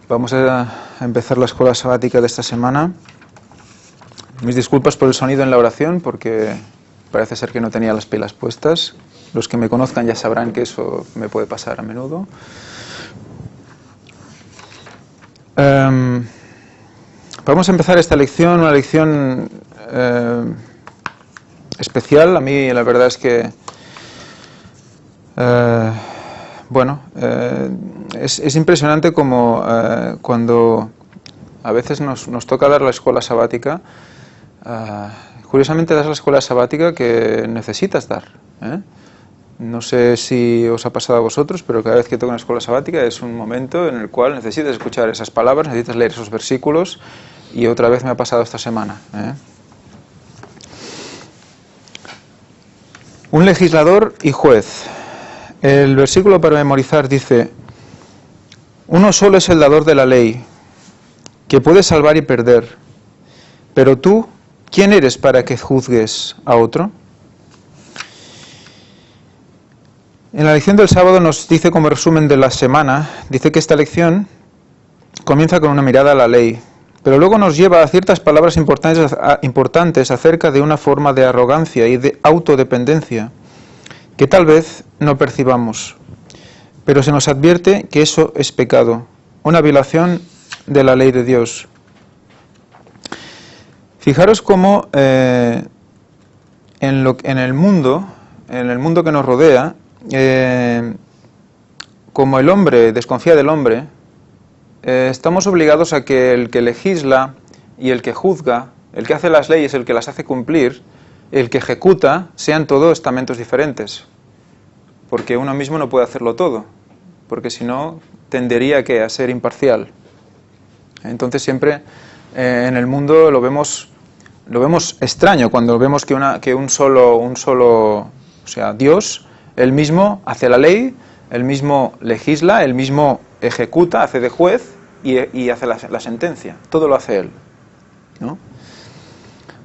Vamos a empezar la escuela sabática de esta semana. Mis disculpas por el sonido en la oración, porque parece ser que no tenía las pilas puestas. Los que me conozcan ya sabrán que eso me puede pasar a menudo. Vamos a empezar esta lección, una lección especial. A mí la verdad es que es impresionante como cuando a veces nos toca dar la escuela sabática, curiosamente das la escuela sabática que necesitas dar, ¿eh? No sé si os ha pasado a vosotros, pero cada vez que toca una escuela sabática es un momento en el cual necesitas escuchar esas palabras, necesitas leer esos versículos, y otra vez me ha pasado esta semana, ¿eh? Un legislador y juez. El versículo para memorizar dice: uno solo es el dador de la ley, que puede salvar y perder. Pero tú, ¿quién eres para que juzgues a otro? En la lección del sábado nos dice, como resumen de la semana, dice que esta lección comienza con una mirada a la ley, pero luego nos lleva a ciertas palabras importantes acerca de una forma de arrogancia y de autodependencia que tal vez no percibamos, pero se nos advierte que eso es pecado, una violación de la ley de Dios. Fijaros cómo en el mundo que nos rodea, como el hombre desconfía del hombre, estamos obligados a que el que legisla y el que juzga, el que hace las leyes, el que las hace cumplir, el que ejecuta, sean todos estamentos diferentes, porque uno mismo no puede hacerlo todo, porque si no tendería a ser imparcial. Entonces siempre en el mundo lo vemos extraño cuando vemos que un solo, o sea, Dios, él mismo hace la ley, él mismo legisla, él mismo ejecuta, hace de juez y hace la sentencia. Todo lo hace él, ¿no?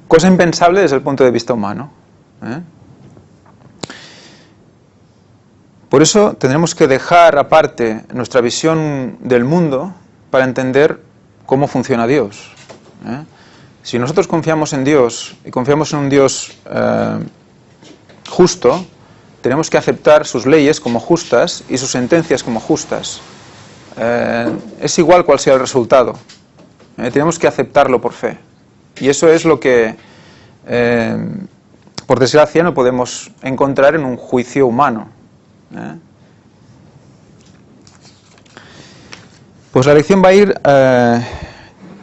Cosa impensable desde el punto de vista humano, ¿eh? Por eso tendremos que dejar aparte nuestra visión del mundo para entender cómo funciona Dios, ¿eh? Si nosotros confiamos en Dios y confiamos en un Dios justo, tenemos que aceptar sus leyes como justas y sus sentencias como justas. Es igual cual sea el resultado. Tenemos que aceptarlo por fe. Y eso es lo que, por desgracia, no podemos encontrar en un juicio humano, ¿eh? Pues la lección va a ir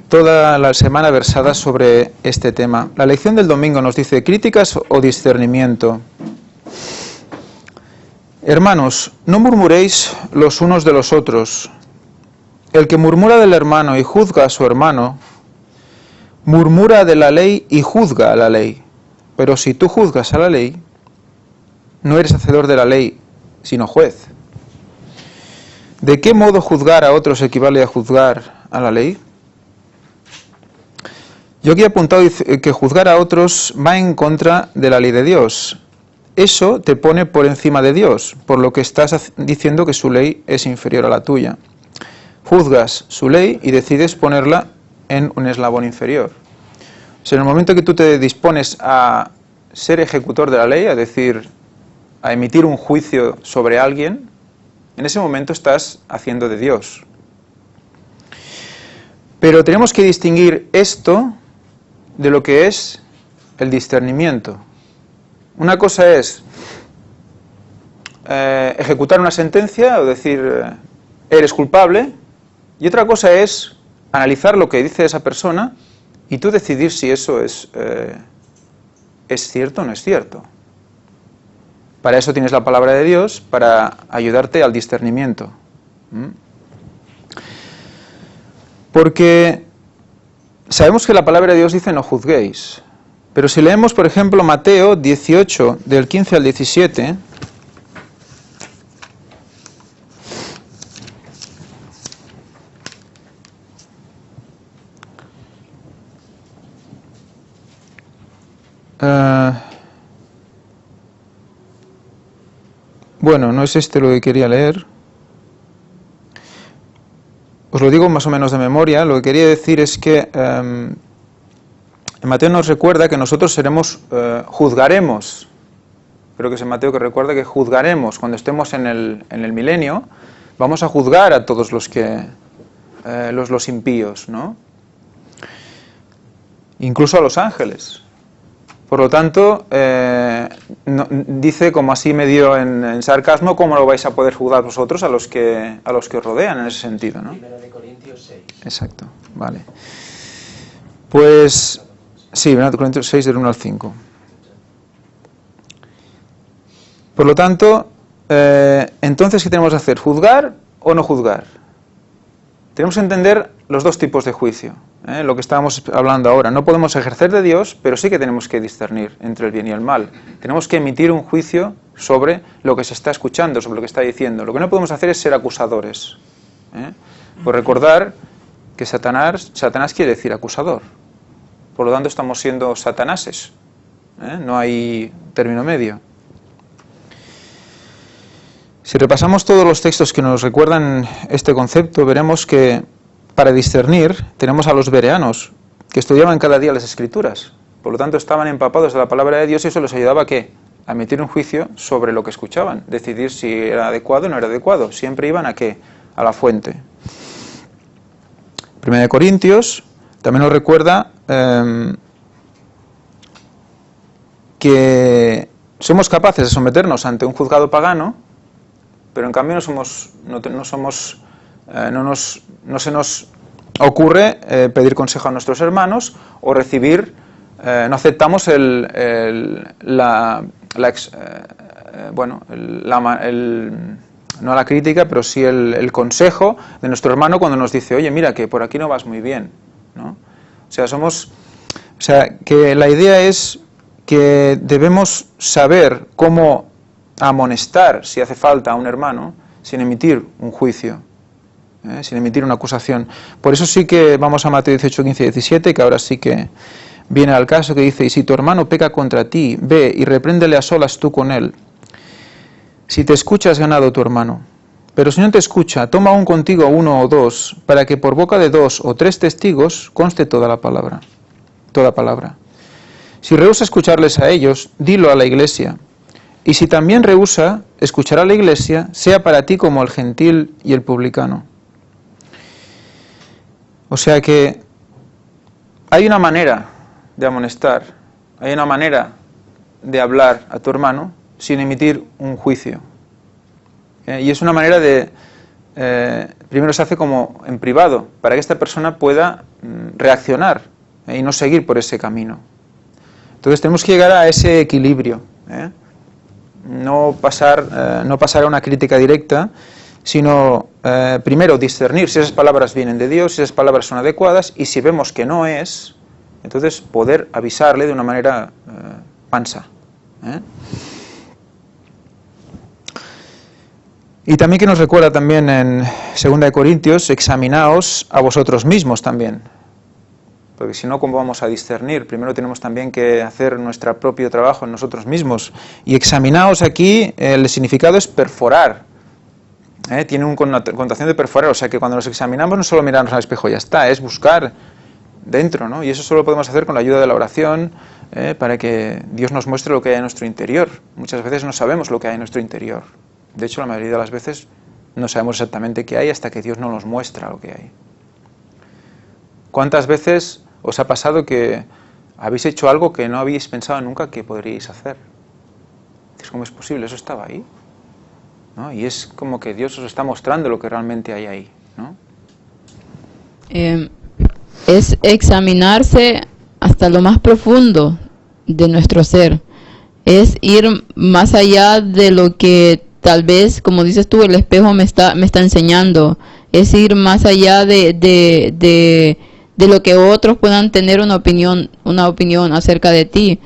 toda la semana versada sobre este tema. La lección del domingo nos dice: críticas o discernimiento. Hermanos, no murmuréis los unos de los otros. El que murmura del hermano y juzga a su hermano, murmura de la ley y juzga a la ley. Pero si tú juzgas a la ley, no eres hacedor de la ley, sino juez. ¿De qué modo juzgar a otros equivale a juzgar a la ley? Yo aquí he apuntado que juzgar a otros va en contra de la ley de Dios. Eso te pone por encima de Dios, por lo que estás diciendo que su ley es inferior a la tuya. Juzgas su ley y decides ponerla en un eslabón inferior. O sea, en el momento que tú te dispones a ser ejecutor de la ley, a decir, a emitir un juicio sobre alguien, en ese momento estás haciendo de Dios. Pero tenemos que distinguir esto de lo que es el discernimiento. Una cosa es ejecutar una sentencia o decir eres culpable, y otra cosa es analizar lo que dice esa persona y tú decidir si eso es cierto o no es cierto. Para eso tienes la palabra de Dios, para ayudarte al discernimiento. Porque sabemos que la palabra de Dios dice no juzguéis, pero si leemos, por ejemplo, Mateo 18, del 15 al 17, bueno, no es este lo que quería leer. os lo digo más o menos de memoria, lo que quería decir es que Mateo nos recuerda que nosotros juzgaremos, creo que es en Mateo que recuerda que juzgaremos cuando estemos en el milenio, vamos a juzgar a todos los impíos, ¿no? Incluso a los ángeles. Por lo tanto, dice como así medio en sarcasmo, ¿cómo lo vais a poder juzgar vosotros a los que os rodean en ese sentido, ¿no? 1 Corintios 6. Exacto, vale. Pues sí, 1 Corintios 6 del 1 al 5. Por lo tanto, entonces, ¿qué tenemos que hacer? ¿Juzgar o no juzgar? Tenemos que entender los dos tipos de juicio, lo que estábamos hablando ahora. No podemos ejercer de Dios, pero sí que tenemos que discernir entre el bien y el mal. Tenemos que emitir un juicio sobre lo que se está escuchando, sobre lo que está diciendo. Lo que no podemos hacer es ser acusadores. Pues recordar que Satanás quiere decir acusador. Por lo tanto, estamos siendo satanases. No hay término medio. Si repasamos todos los textos que nos recuerdan este concepto, veremos que para discernir tenemos a los bereanos, que estudiaban cada día las Escrituras. Por lo tanto, estaban empapados de la palabra de Dios y eso les ayudaba a emitir un juicio sobre lo que escuchaban, decidir si era adecuado o no era adecuado. Siempre iban ¿a qué? A la fuente. 1 Corintios también nos recuerda que somos capaces de someternos ante un juzgado pagano, pero en cambio no se nos ocurre pedir consejo a nuestros hermanos o recibir, no aceptamos no la crítica, pero sí el consejo de nuestro hermano cuando nos dice, oye, mira, que por aquí no vas muy bien, ¿no? O sea, que la idea es que debemos saber cómo amonestar, si hace falta, a un hermano, sin emitir un juicio, sin emitir una acusación. Por eso sí que vamos a Mateo 18, 15 y 17, que ahora sí que viene al caso, que dice, y si tu hermano peca contra ti, ve y repréndele a solas tú con él. Si te escucha, has ganado tu hermano. Pero si no te escucha, toma aún contigo 1 o 2, para que por boca de 2 o 3 testigos conste toda palabra. Si rehúsa escucharles a ellos, dilo a la iglesia. Y si también rehúsa escuchar a la iglesia, sea para ti como el gentil y el publicano. O sea que hay una manera de amonestar, hay una manera de hablar a tu hermano sin emitir un juicio. Y es una manera primero se hace como en privado, para que esta persona pueda reaccionar y no seguir por ese camino. Entonces tenemos que llegar a ese equilibrio, no pasar a una crítica directa, sino primero discernir si esas palabras vienen de Dios, si esas palabras son adecuadas, y si vemos que no es, entonces poder avisarle de una manera mansa. Y también que nos recuerda también en 2 Corintios, examinaos a vosotros mismos también. Porque si no, ¿cómo vamos a discernir? Primero tenemos también que hacer nuestro propio trabajo en nosotros mismos. Y examinaos aquí, el significado es perforar. Tiene una connotación de perforar, o sea que cuando nos examinamos no solo mirarnos al espejo y ya está, es buscar dentro, ¿no? Y eso solo lo podemos hacer con la ayuda de la oración, para que Dios nos muestre lo que hay en nuestro interior. Muchas veces no sabemos lo que hay en nuestro interior. De hecho, la mayoría de las veces no sabemos exactamente qué hay hasta que Dios no nos muestra lo que hay. ¿Cuántas veces os ha pasado que habéis hecho algo que no habéis pensado nunca que podríais hacer? ¿Cómo es posible? Eso estaba ahí, ¿no? Y es como que Dios os está mostrando lo que realmente hay ahí, ¿no? Es examinarse hasta lo más profundo de nuestro ser. Es ir más allá de lo que tal vez, como dices tú, el espejo me está enseñando. Es ir más allá de lo que otros puedan tener una opinión acerca de ti.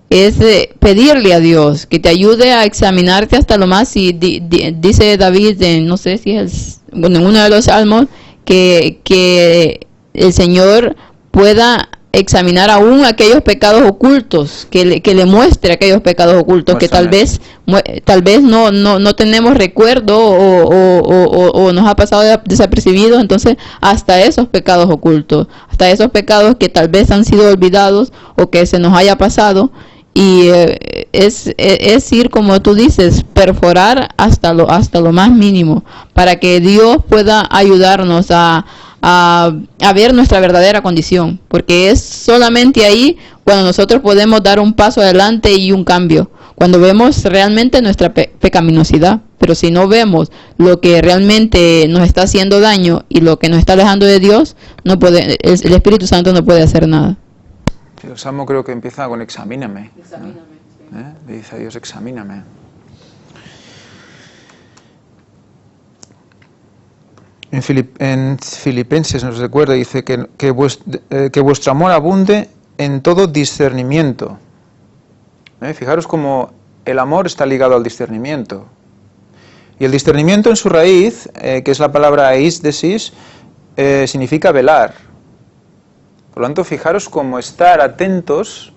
Es pedirle a Dios que te ayude a examinarte hasta lo más. Y dice David, no sé si es en uno de los salmos, que el Señor pueda examinar aún aquellos pecados ocultos, que le muestre aquellos pecados ocultos que tal vez no tenemos recuerdo o nos ha pasado desapercibido. Entonces hasta esos pecados ocultos, hasta esos pecados que tal vez han sido olvidados o que se nos haya pasado, y es ir, como tú dices, perforar hasta lo más mínimo, para que Dios pueda ayudarnos a ver nuestra verdadera condición, porque es solamente ahí cuando nosotros podemos dar un paso adelante y un cambio, cuando vemos realmente nuestra pecaminosidad. Pero si no vemos lo que realmente nos está haciendo daño y lo que nos está alejando de Dios, el Espíritu Santo no puede hacer nada. El Salmo creo que empieza con examíname. Examíname. Le dice a Dios, examíname. En Filipenses nos recuerda, dice que vuestro amor abunde en todo discernimiento. Fijaros cómo el amor está ligado al discernimiento. Y el discernimiento en su raíz, que es la palabra eisdesis, significa velar. Por lo tanto, fijaros cómo estar atentos,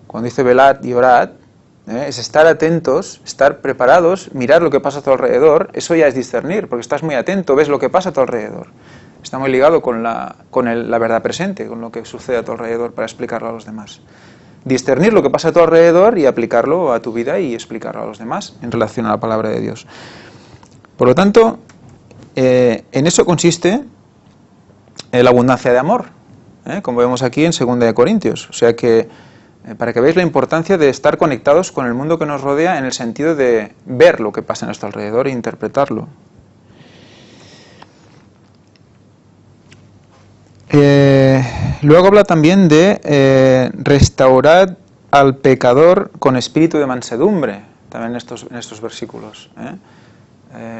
cuando dice velad y orad, es estar atentos, estar preparados, mirar lo que pasa a tu alrededor. Eso ya es discernir, porque estás muy atento, ves lo que pasa a tu alrededor. Está muy ligado con la verdad presente, con lo que sucede a tu alrededor, para explicarlo a los demás. Discernir lo que pasa a tu alrededor y aplicarlo a tu vida y explicarlo a los demás en relación a la palabra de Dios. Por lo tanto, en eso consiste la abundancia de amor, como vemos aquí en 2 Corintios. O sea que, para que veáis la importancia de estar conectados con el mundo que nos rodea, en el sentido de ver lo que pasa a nuestro alrededor e interpretarlo. Luego habla también de restaurar al pecador con espíritu de mansedumbre, también en estos versículos.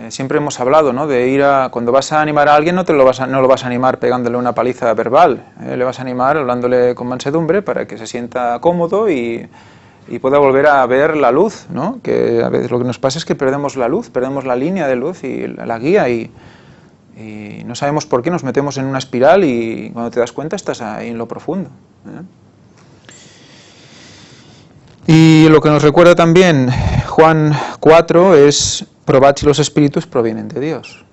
Siempre hemos hablado, ¿no?, de cuando vas a animar a alguien, no lo vas a animar pegándole una paliza verbal, le vas a animar hablándole con mansedumbre para que se sienta cómodo y pueda volver a ver la luz, ¿no? Que a veces lo que nos pasa es que perdemos la luz, perdemos la línea de luz y la guía, y no sabemos por qué nos metemos en una espiral, y cuando te das cuenta estás ahí en lo profundo. Y lo que nos recuerda también Juan 4 es: probad si los espíritus provienen de Dios.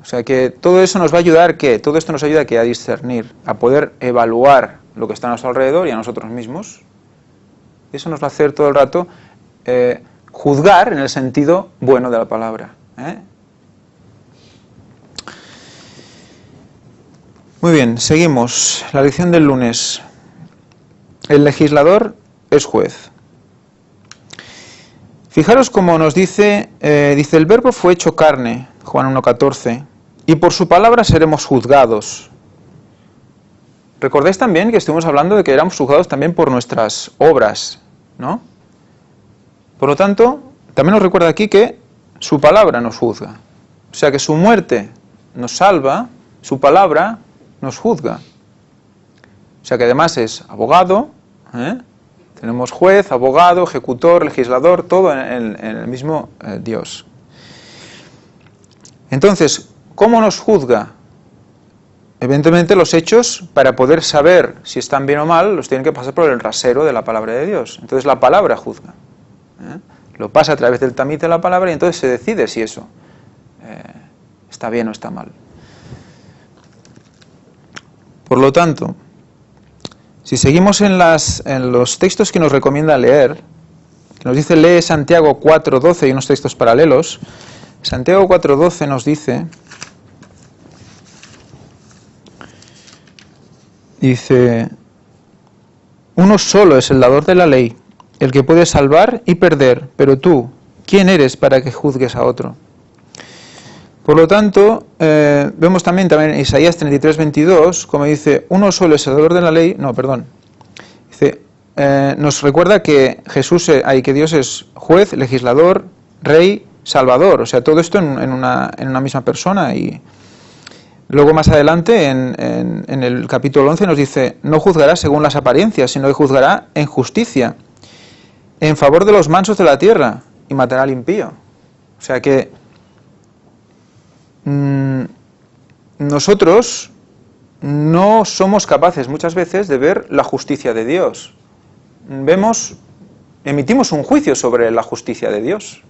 O sea que todo eso nos va a ayudar, todo esto nos ayuda a discernir, a poder evaluar lo que está a nuestro alrededor y a nosotros mismos. Eso nos va a hacer todo el rato juzgar en el sentido bueno de la palabra. Muy bien, seguimos. La lección del lunes. El legislador es juez. Fijaros cómo nos dice el verbo fue hecho carne, Juan 1:14, y por su palabra seremos juzgados. Recordáis también que estuvimos hablando de que éramos juzgados también por nuestras obras, ¿no? Por lo tanto, también nos recuerda aquí que su palabra nos juzga. O sea que su muerte nos salva, su palabra nos juzga. O sea que además es abogado, tenemos juez, abogado, ejecutor, legislador, todo en el mismo Dios. Entonces, ¿cómo nos juzga? Evidentemente los hechos, para poder saber si están bien o mal, los tienen que pasar por el rasero de la palabra de Dios. Entonces la palabra juzga. Lo pasa a través del tamiz de la palabra y entonces se decide si eso está bien o está mal. Por lo tanto, si seguimos en los textos que nos recomienda leer, que nos dice lee Santiago 4:12 y unos textos paralelos, Santiago 4:12 nos dice, uno solo es el dador de la ley, el que puede salvar y perder, pero tú, ¿quién eres para que juzgues a otro? Por lo tanto, vemos también en Isaías 33:22, como dice, uno solo es el dador de la ley, dice, nos recuerda que que Dios es juez, legislador, rey, salvador, o sea, todo esto en una misma persona. Y luego más adelante, en el capítulo 11, nos dice, no juzgará según las apariencias, sino que juzgará en justicia, en favor de los mansos de la tierra, y matará al impío. O sea que nosotros no somos capaces muchas veces de ver la justicia de Dios. Emitimos un juicio sobre la justicia de Dios.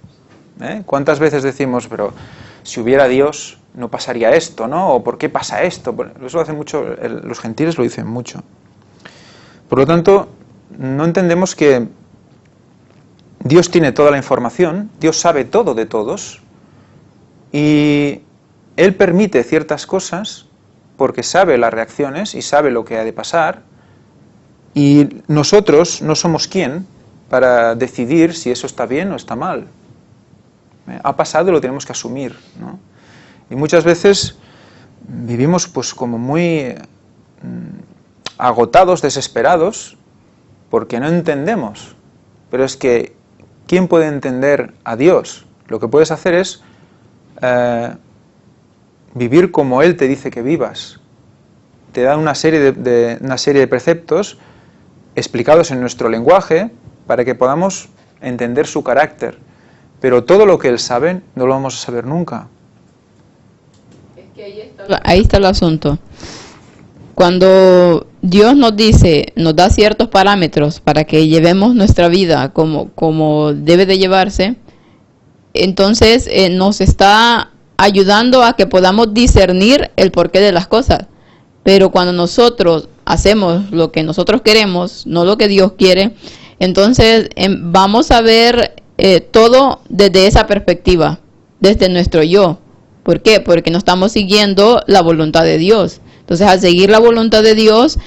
¿Cuántas veces decimos, pero si hubiera Dios no pasaría esto, ¿no? ¿O por qué pasa esto? Bueno, eso lo hacen mucho, los gentiles lo dicen mucho. Por lo tanto, no entendemos que Dios tiene toda la información, Dios sabe todo de todos, y Él permite ciertas cosas porque sabe las reacciones y sabe lo que ha de pasar, y nosotros no somos quién para decidir si eso está bien o está mal. Ha pasado y lo tenemos que asumir, ¿no? Y muchas veces vivimos pues como muy agotados, desesperados, porque no entendemos. Pero es que, ¿quién puede entender a Dios? Lo que puedes hacer es vivir como Él te dice que vivas. Te da una serie de preceptos explicados en nuestro lenguaje para que podamos entender su carácter. Pero todo lo que Él sabe no lo vamos a saber nunca. Es que ahí está el asunto. Cuando Dios nos dice, nos da ciertos parámetros para que llevemos nuestra vida como debe de llevarse, entonces nos está ayudando a que podamos discernir el porqué de las cosas. Pero cuando nosotros hacemos lo que nosotros queremos, no lo que Dios quiere, entonces vamos a ver todo desde esa perspectiva, desde nuestro yo. ¿Por qué? Porque no estamos siguiendo la voluntad de Dios. Entonces, al seguir la voluntad de Dios,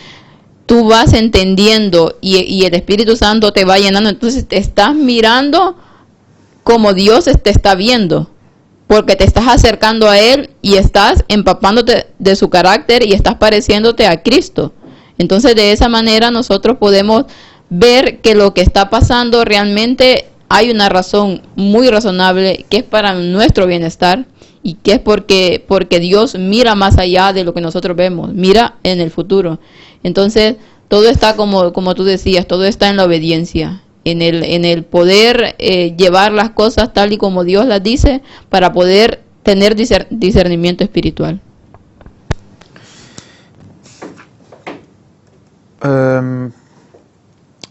tú vas entendiendo y el Espíritu Santo te va llenando. Entonces, te estás mirando como Dios te está viendo, porque te estás acercando a Él y estás empapándote de su carácter y estás pareciéndote a Cristo. Entonces, de esa manera nosotros podemos ver que lo que está pasando realmente hay una razón muy razonable que es para nuestro bienestar. Y que es porque Dios mira más allá de lo que nosotros vemos, mira en el futuro. Entonces, todo está como tú decías, todo está en la obediencia, en el poder llevar las cosas tal y como Dios las dice para poder tener discernimiento espiritual.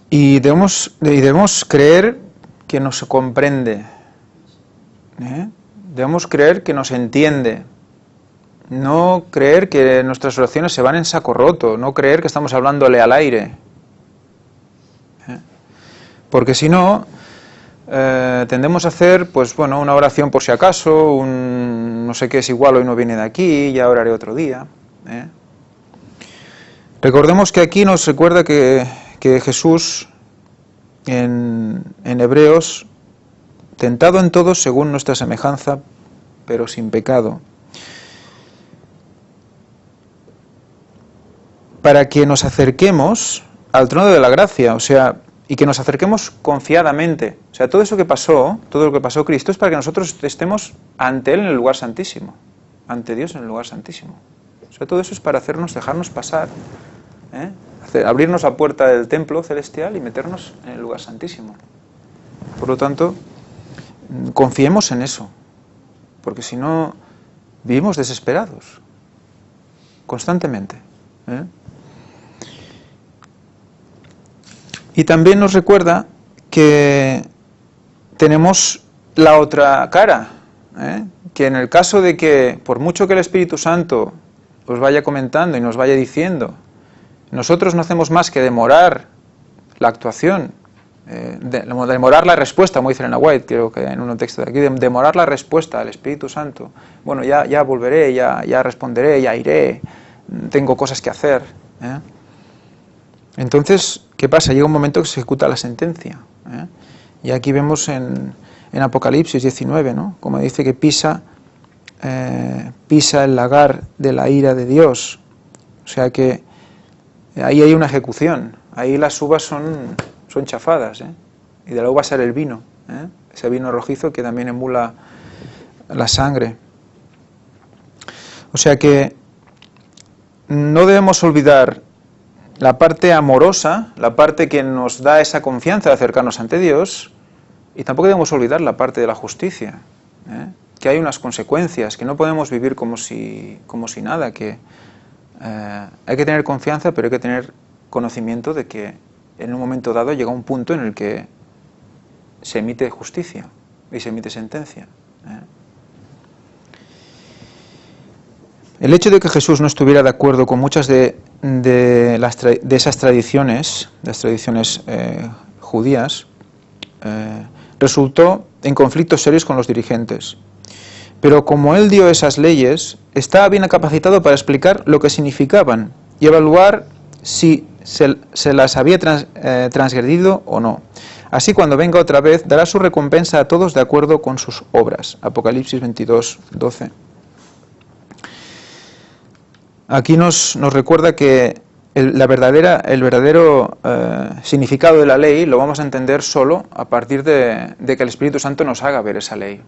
Y debemos creer que nos comprende, Debemos creer que nos entiende, no creer que nuestras oraciones se van en saco roto, no creer que estamos hablándole al aire. Porque si no, tendemos a hacer pues bueno, una oración por si acaso, no sé qué es igual, hoy no viene de aquí, ya oraré otro día. Recordemos que aquí nos recuerda que Jesús, en Hebreos, tentado en todo según nuestra semejanza, pero sin pecado. Para que nos acerquemos al trono de la gracia, y que nos acerquemos confiadamente. O sea, todo lo que pasó Cristo es para que nosotros estemos ante Él en el lugar santísimo, ante Dios en el lugar santísimo. O sea, todo eso es para dejarnos pasar, abrirnos la puerta del templo celestial y meternos en el lugar santísimo. Por lo tanto, confiemos en eso, porque si no, vivimos desesperados, constantemente. Y también nos recuerda que tenemos la otra cara, que en el caso de que, por mucho que el Espíritu Santo os vaya comentando y nos vaya diciendo, nosotros no hacemos más que demorar la actuación, demorar la respuesta, como dice Elena White, creo que en un texto de aquí, demorar la respuesta al Espíritu Santo. Bueno, ya volveré, ya responderé, ya iré, tengo cosas que hacer. Entonces, ¿qué pasa? Llega un momento que se ejecuta la sentencia. Y aquí vemos en Apocalipsis 19, ¿no? Como dice que pisa el lagar de la ira de Dios. O sea que ahí hay una ejecución, ahí las uvas son chafadas, y de la uva sale el vino, ese vino rojizo que también emula la sangre. O sea que no debemos olvidar la parte amorosa, la parte que nos da esa confianza de acercarnos ante Dios, y tampoco debemos olvidar la parte de la justicia, que hay unas consecuencias, que no podemos vivir como si nada, que Hay que tener confianza, pero hay que tener conocimiento de que en un momento dado llega un punto en el que se emite justicia y se emite sentencia. El hecho de que Jesús no estuviera de acuerdo con muchas de esas tradiciones, las tradiciones judías, resultó en conflictos serios con los dirigentes. Pero como él dio esas leyes, estaba bien capacitado para explicar lo que significaban y evaluar si se las había transgredido o no. Así, cuando venga otra vez, dará su recompensa a todos de acuerdo con sus obras. Apocalipsis 22, 12. Aquí nos recuerda que el verdadero significado de la ley lo vamos a entender solo a partir de que el Espíritu Santo nos haga ver esa ley.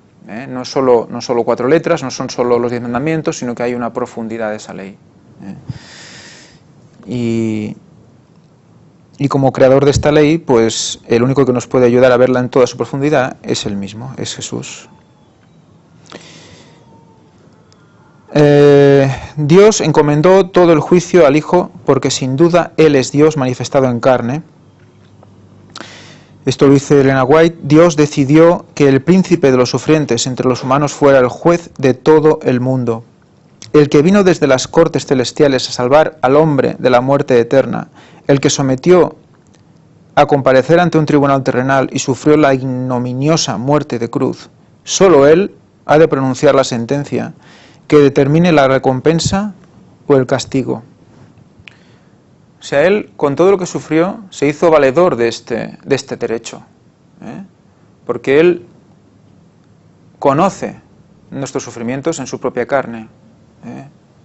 No solo 4 letras, no son solo los 10 mandamientos, sino que hay una profundidad de esa ley. Y como creador de esta ley, pues el único que nos puede ayudar a verla en toda su profundidad es Él mismo, es Jesús. Dios encomendó todo el juicio al Hijo porque sin duda Él es Dios manifestado en carne. Esto lo dice Elena White. Dios decidió que el príncipe de los sufrientes entre los humanos fuera el juez de todo el mundo, el que vino desde las cortes celestiales a salvar al hombre de la muerte eterna, el que sometió a comparecer ante un tribunal terrenal y sufrió la ignominiosa muerte de cruz. Solo Él ha de pronunciar la sentencia que determine la recompensa o el castigo. O sea, Él, con todo lo que sufrió, se hizo valedor de este derecho, porque Él conoce nuestros sufrimientos en su propia carne,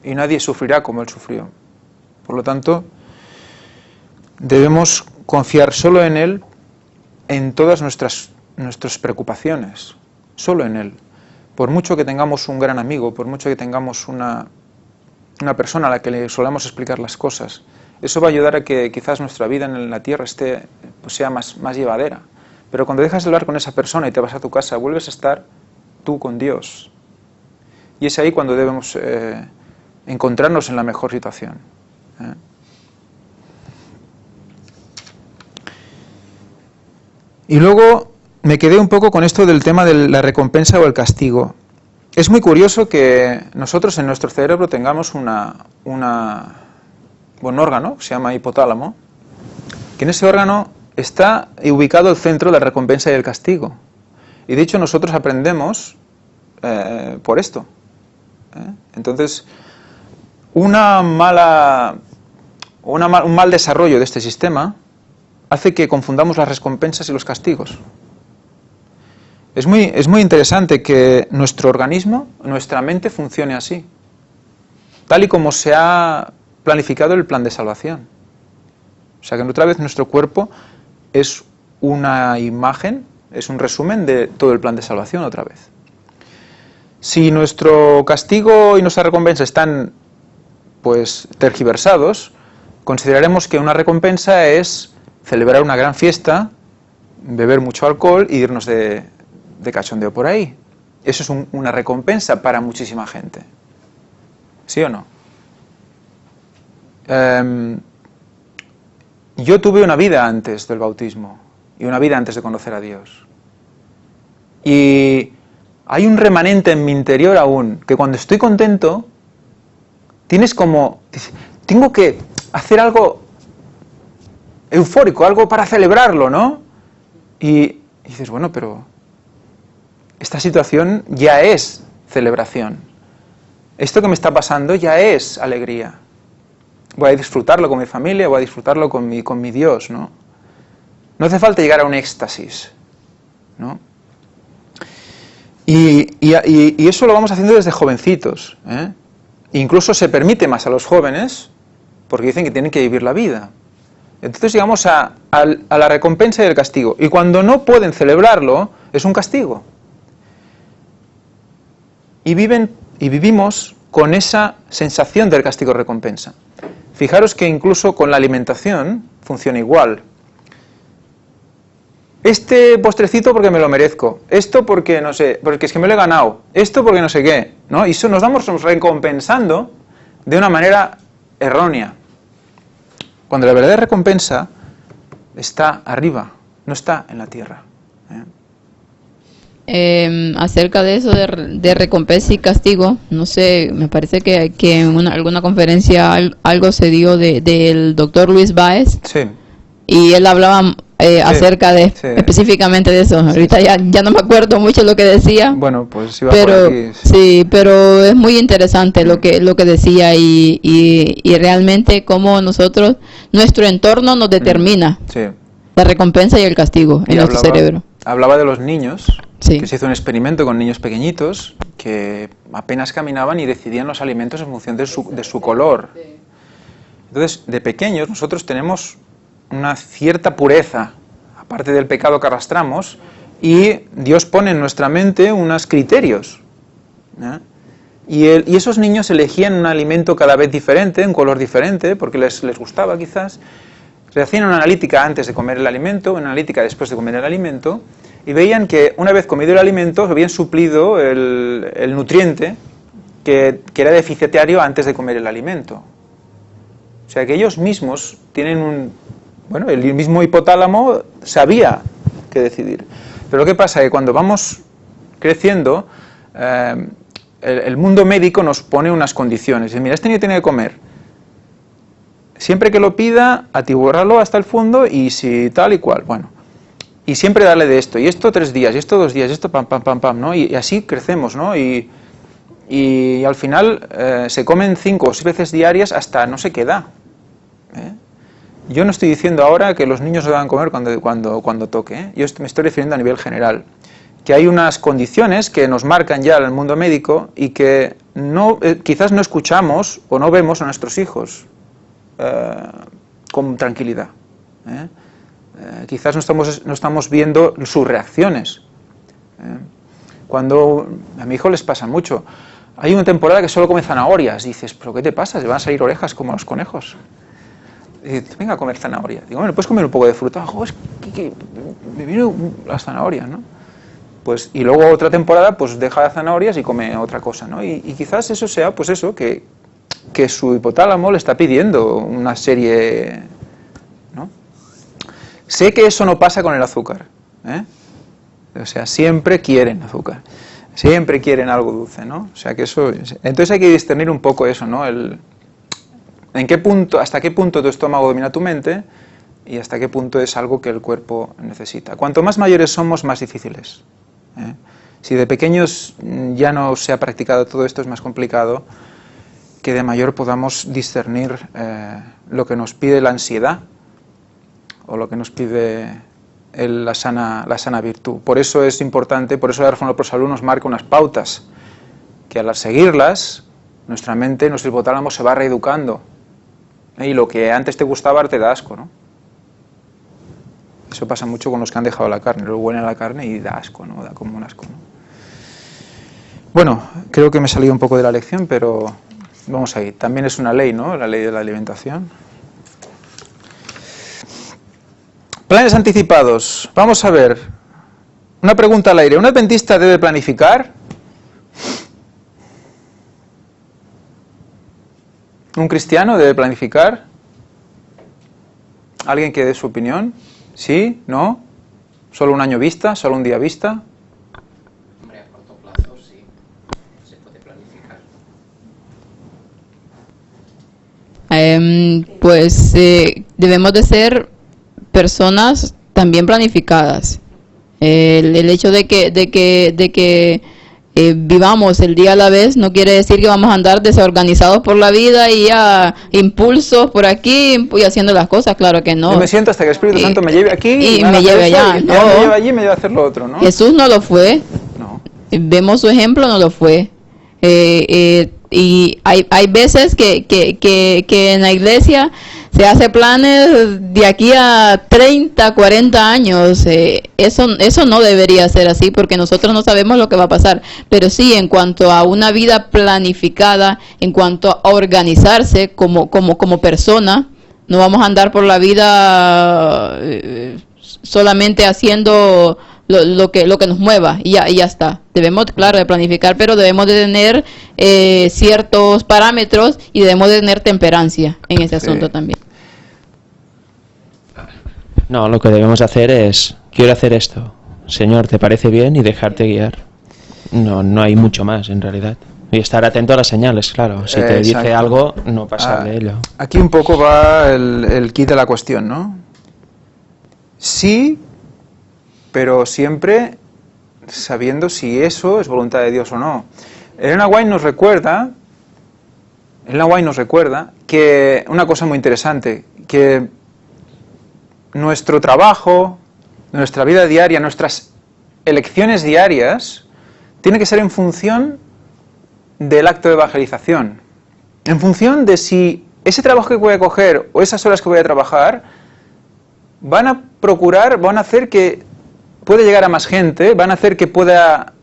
y nadie sufrirá como Él sufrió. Por lo tanto, debemos confiar solo en Él en todas nuestras preocupaciones, solo en Él. Por mucho que tengamos un gran amigo, por mucho que tengamos una persona a la que le solamos explicar las cosas, eso va a ayudar a que quizás nuestra vida en la tierra sea más llevadera. Pero cuando dejas de hablar con esa persona y te vas a tu casa, vuelves a estar tú con Dios. Y es ahí cuando debemos encontrarnos en la mejor situación. Y luego me quedé un poco con esto del tema de la recompensa o el castigo. Es muy curioso que nosotros en nuestro cerebro tengamos un órgano, que se llama hipotálamo, que en ese órgano está ubicado el centro de la recompensa y el castigo. Y de hecho nosotros aprendemos por esto. Entonces, un mal desarrollo de este sistema hace que confundamos las recompensas y los castigos. Es muy interesante que nuestro organismo, nuestra mente funcione así, tal y como se ha planificado el plan de salvación. O sea que otra vez nuestro cuerpo es una imagen, es un resumen de todo el plan de salvación otra vez. Si nuestro castigo y nuestra recompensa están pues tergiversados, consideraremos que una recompensa es celebrar una gran fiesta, beber mucho alcohol y irnos de cachondeo por ahí. Eso es una recompensa para muchísima gente. ¿Sí o no? Yo tuve una vida antes del bautismo y una vida antes de conocer a Dios. Y hay un remanente en mi interior aún, que cuando estoy contento, tengo que hacer algo eufórico, algo para celebrarlo, ¿no? Y dices, bueno, pero esta situación ya es celebración. Esto que me está pasando ya es alegría. Voy a disfrutarlo con mi familia, voy a disfrutarlo con mi Dios, ¿no? No hace falta llegar a un éxtasis, ¿no? Y eso lo vamos haciendo desde jovencitos, Incluso se permite más a los jóvenes porque dicen que tienen que vivir la vida. Entonces llegamos a la recompensa y el castigo. Y cuando no pueden celebrarlo, es un castigo. Y vivimos con esa sensación del castigo-recompensa. Fijaros que incluso con la alimentación funciona igual. Este postrecito porque me lo merezco, esto porque no sé, porque es que me lo he ganado, esto porque no sé qué, ¿no? Y eso nos vamos recompensando de una manera errónea. Cuando la verdadera recompensa está arriba, no está en la tierra. Acerca de eso de recompensa y castigo, no sé, me parece que en alguna conferencia algo se dio del doctor Luis Báez, Sí. y él hablaba acerca de sí. específicamente de eso. Ahorita ya no me acuerdo mucho lo que decía, Bueno, pues iba pero por aquí. sí, pero es muy interesante lo que decía, y realmente cómo nuestro entorno nos determina Sí. la recompensa y el castigo en Y nuestro cerebro. hablaba de los niños, Sí. que se hizo un experimento con niños pequeñitos que apenas caminaban y decidían los alimentos en función de su color. Entonces, de pequeños nosotros tenemos una cierta pureza, aparte del pecado que arrastramos, y Dios pone en nuestra mente unos criterios. Y esos niños elegían un alimento cada vez diferente, un color diferente, porque les gustaba quizás. Se hacían una analítica antes de comer el alimento, una analítica después de comer el alimento, y veían que una vez comido el alimento habían suplido el nutriente que era deficitario antes de comer el alimento. O sea que ellos mismos tienen el mismo hipotálamo sabía qué decidir. Pero ¿qué pasa? Que cuando vamos creciendo, el mundo médico nos pone unas condiciones. Dice, mira, este niño tiene que comer. Siempre que lo pida, atiborrarlo hasta el fondo y si tal y cual. Bueno, y siempre darle de esto, y esto 3 días, y esto 2 días, y esto pam, pam, pam, pam, ¿no? Y así crecemos, ¿no? Y al final se comen 5 o 6 veces diarias hasta no sé qué edad. Yo no estoy diciendo ahora que los niños no deban comer cuando toque, Yo me estoy refiriendo a nivel general. Que hay unas condiciones que nos marcan ya en el mundo médico y que quizás no escuchamos o no vemos a nuestros hijos con tranquilidad. Quizás no estamos viendo sus reacciones. Cuando a mi hijo les pasa mucho. Hay una temporada que solo come zanahorias. Dices, ¿pero qué te pasa? ¿Se van a salir orejas como los conejos? Y dice, venga a comer zanahoria. Digo, bueno, ¿puedes comer un poco de fruta? Es que me vienen las zanahorias, ¿no? Pues, y luego otra temporada, pues deja las zanahorias y come otra cosa, ¿no? Y quizás eso sea, pues eso, que su hipotálamo le está pidiendo una serie, ¿no? Sé que eso no pasa con el azúcar, O sea, siempre quieren azúcar, siempre quieren algo dulce, ¿no? O sea, que eso... Entonces hay que discernir un poco eso, ¿no? Hasta qué punto tu estómago domina tu mente y hasta qué punto es algo que el cuerpo necesita. Cuanto más mayores somos, más difíciles. Si de pequeños ya no se ha practicado todo esto, es más complicado que de mayor podamos discernir lo que nos pide la ansiedad o lo que nos pide la sana virtud. Por eso es importante, por eso la Reforma Pro Salud nos marca unas pautas, que al seguirlas, nuestra mente, nuestro hipotálamo se va reeducando. Y lo que antes te gustaba ahora te da asco, ¿no? Eso pasa mucho con los que han dejado la carne, luego huelen a la carne y da asco, ¿no? Da como un asco, ¿no? Bueno, creo que me he salido un poco de la lección, pero vamos ahí. También es una ley, ¿no? La ley de la alimentación. Planes anticipados. Vamos a ver. Una pregunta al aire. ¿Un adventista debe planificar? ¿Un cristiano debe planificar? ¿Alguien que dé su opinión? ¿Sí? ¿No? ¿Solo un año vista? ¿Solo un día vista? Hombre, a corto plazo sí, se puede planificar. Pues debemos de ser personas también planificadas. El hecho de que vivamos el día a la vez no quiere decir que vamos a andar desorganizados por la vida y a impulsos por aquí y haciendo las cosas, claro que no. Yo me siento hasta que el Espíritu Santo me lleve aquí y me lleve allá. Y No. me lleve allí y me lleve a hacer lo otro, ¿no? Jesús no lo fue. No. Vemos su ejemplo, no lo fue. Y hay veces que en la iglesia se hace planes de aquí a 30, 40 años. Eso no debería ser así porque nosotros no sabemos lo que va a pasar. Pero sí, en cuanto a una vida planificada, en cuanto a organizarse como persona, no vamos a andar por la vida solamente haciendo lo que nos mueva y ya está. Debemos, claro, de planificar, pero debemos de tener ciertos parámetros y debemos de tener temperancia en ese asunto también. No, lo que debemos hacer es, quiero hacer esto, Señor, ¿te parece bien? Y dejarte guiar. No hay mucho más en realidad. Y estar atento a las señales, claro. Si te dice algo, no pasar de ello. Aquí un poco va el kit de la cuestión, ¿no? Sí, pero siempre sabiendo si eso es voluntad de Dios o no. Elena White nos recuerda que una cosa muy interesante, que nuestro trabajo, nuestra vida diaria, nuestras elecciones diarias, tiene que ser en función del acto de evangelización, en función de si ese trabajo que voy a coger o esas horas que voy a trabajar van a hacer que pueda llegar a más gente, van a hacer que pueda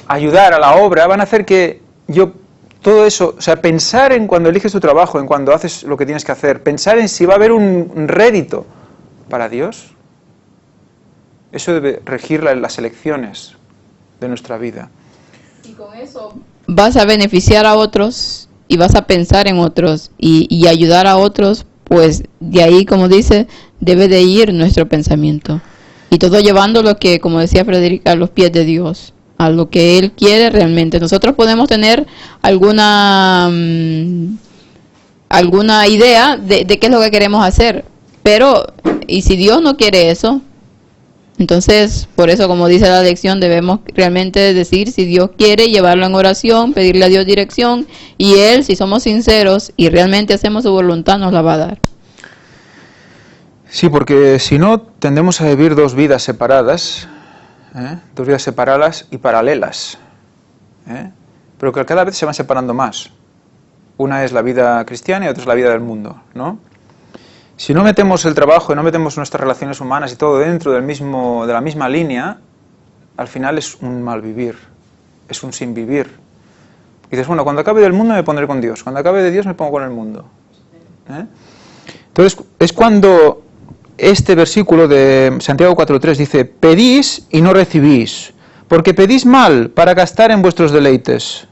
ayudar a la obra, van a hacer que yo, todo eso, o sea, pensar en cuando eliges tu trabajo, en cuando haces lo que tienes que hacer, pensar en si va a haber un rédito para Dios, eso debe regir las elecciones de nuestra vida. Y con eso vas a beneficiar a otros y vas a pensar en otros y ayudar a otros, pues de ahí, como dice, debe de ir nuestro pensamiento. Y todo llevando lo que, como decía Frederica, a los pies de Dios, a lo que Él quiere realmente. Nosotros podemos tener alguna idea de qué es lo que queremos hacer, pero, ¿y si Dios no quiere eso? Entonces, por eso, como dice la lección, debemos realmente decir si Dios quiere, llevarlo en oración, pedirle a Dios dirección, y Él, si somos sinceros y realmente hacemos su voluntad, nos la va a dar. Sí, porque si no, tendemos a vivir dos vidas separadas y paralelas, pero que cada vez se van separando más. Una es la vida cristiana y otra es la vida del mundo, ¿no? Si no metemos el trabajo y no metemos nuestras relaciones humanas y todo dentro de la misma línea, al final es un mal vivir, es un sin vivir. Y dices, bueno, cuando acabe del mundo me pondré con Dios, cuando acabe de Dios me pongo con el mundo. Entonces, es cuando este versículo de Santiago 4.3 dice, pedís y no recibís, porque pedís mal para gastar en vuestros deleites.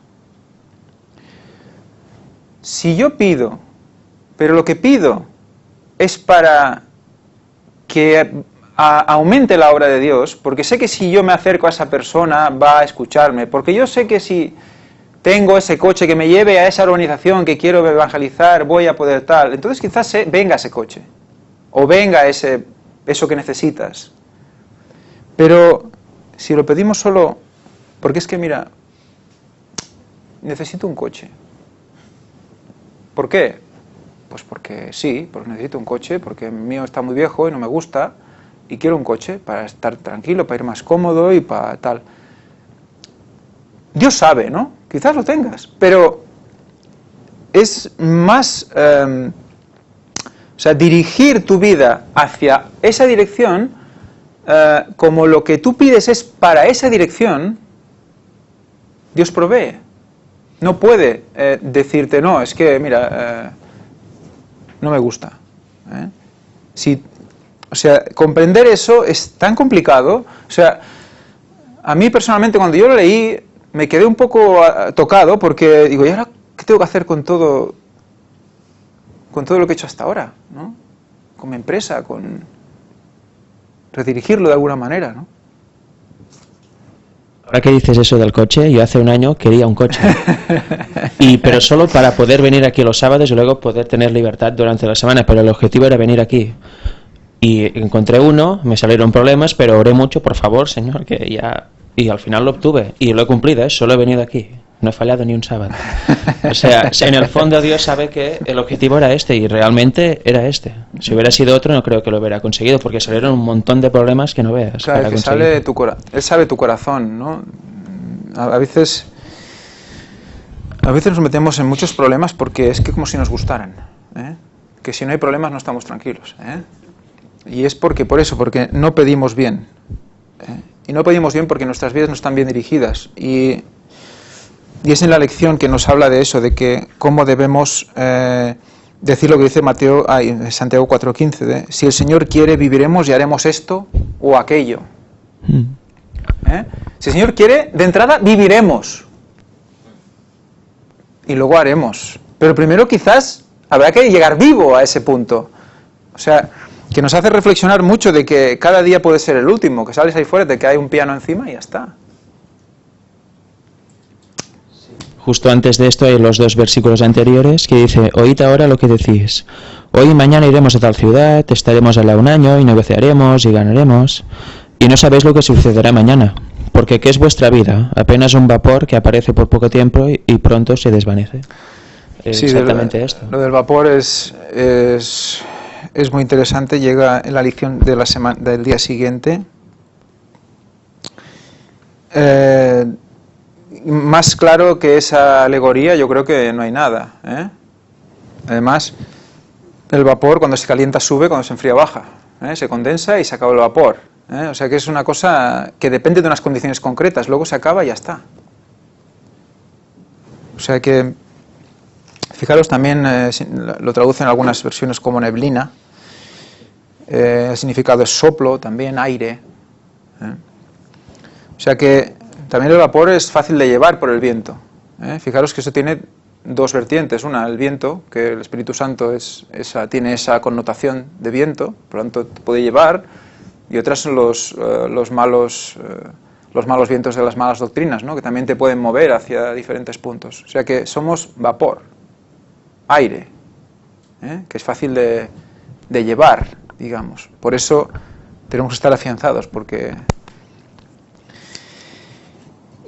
Si yo pido, pero lo que pido es para que aumente la obra de Dios, porque sé que si yo me acerco a esa persona va a escucharme, porque yo sé que si tengo ese coche que me lleve a esa urbanización que quiero evangelizar, voy a poder tal, entonces quizás venga ese coche, o venga eso que necesitas. Pero si lo pedimos solo, porque es que mira, necesito un coche. ¿Por qué? Pues porque sí, porque necesito un coche, porque el mío está muy viejo y no me gusta, y quiero un coche para estar tranquilo, para ir más cómodo y para tal. Dios sabe, ¿no? Quizás lo tengas, pero es más, dirigir tu vida hacia esa dirección, como lo que tú pides es para esa dirección, Dios provee. No puede decirte, no, es que, mira, no me gusta. Comprender eso es tan complicado. O sea, a mí personalmente cuando yo lo leí me quedé un poco tocado porque digo, ¿y ahora qué tengo que hacer con todo lo que he hecho hasta ahora, ¿no? Con mi empresa, con redirigirlo de alguna manera, ¿no? Ahora que dices eso del coche, yo hace un año quería un coche, pero solo para poder venir aquí los sábados y luego poder tener libertad durante la semana, pero el objetivo era venir aquí. Y encontré uno, me salieron problemas, pero oré mucho, por favor, Señor, que ya... Y al final lo obtuve, y lo he cumplido, solo he venido aquí, no he fallado ni un sábado. O sea, en el fondo Dios sabe que el objetivo era este, y realmente era este. Si hubiera sido otro, no creo que lo hubiera conseguido, porque salieron un montón de problemas que no veas. Claro, que Él sabe tu corazón, ¿no? A veces nos metemos en muchos problemas porque es que como si nos gustaran, que si no hay problemas no estamos tranquilos, y es porque no pedimos bien, y no pedimos bien porque nuestras vidas no están bien dirigidas, y es en la lección que nos habla de eso, de que cómo debemos decir lo que dice Santiago 4:15, si el Señor quiere, viviremos y haremos esto o aquello. Si el Señor quiere, de entrada viviremos y luego haremos, pero primero quizás habrá que llegar vivo a ese punto. O sea, que nos hace reflexionar mucho de que cada día puede ser el último, que sales ahí fuera, te cae un piano encima y ya está. Justo antes de esto hay los 2 versículos anteriores que dice: oíd ahora lo que decís. Hoy y mañana iremos a tal ciudad, estaremos allá un año y negociaremos y ganaremos. Y no sabéis lo que sucederá mañana, porque ¿qué es vuestra vida? Apenas un vapor que aparece por poco tiempo y pronto se desvanece. Sí, exactamente esto. Lo del vapor es muy interesante. Llega en la lección de del día siguiente. Más claro que esa alegoría yo creo que no hay nada, ¿eh? Además, el vapor cuando se calienta sube, cuando se enfría baja, ¿eh? Se condensa y se acaba el vapor, ¿eh? O sea que es una cosa que depende de unas condiciones concretas, luego se acaba y ya está. O sea que, fijaros también, lo traducen en algunas versiones como neblina, el significado es soplo, también aire, ¿eh? O sea que también el vapor es fácil de llevar por el viento, ¿eh? Fijaros que eso tiene 2 vertientes. Una, el viento, que el Espíritu Santo tiene esa connotación de viento, por lo tanto te puede llevar, y otras son los malos vientos de las malas doctrinas, ¿no? Que también te pueden mover hacia diferentes puntos. O sea que somos vapor, aire, ¿eh? Que es fácil de llevar, digamos. Por eso tenemos que estar afianzados, porque...